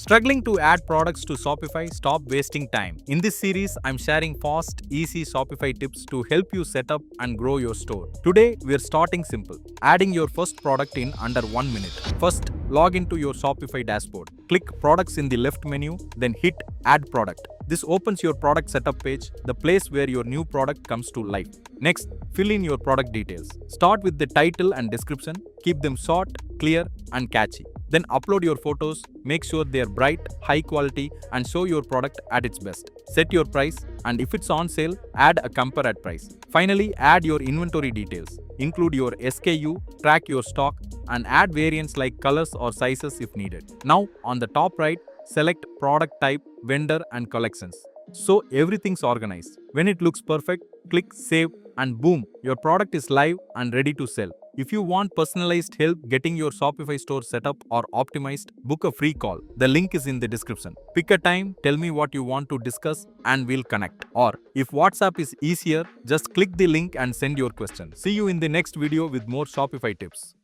Struggling to add products to Shopify? Stop wasting time. In this series, I'm sharing fast, easy Shopify tips to help you set up and grow your store. Today, we're starting simple, adding your first product in under 1 minute. First, log into your Shopify dashboard. Click Products in the left menu, then hit Add Product. This opens your product setup page, the place where your new product comes to life. Next, fill in your product details. Start with the title and description. Keep them short, clear, and catchy. Then upload your photos, make sure they are bright, high quality, and show your product at its best. Set your price, and if it's on sale, add a compare at price. Finally, add your inventory details. Include your SKU, track your stock, and add variants like colors or sizes if needed. Now, on the top right, select product type, vendor, and collections. So everything's organized. When it looks perfect, click Save, and boom, your product is live and ready to sell. If you want personalized help getting your Shopify store set up or optimized, book a free call. The link is in the description. Pick a time, tell me what you want to discuss, and we'll connect. Or if WhatsApp is easier, just click the link and send your question. See you in the next video with more Shopify tips.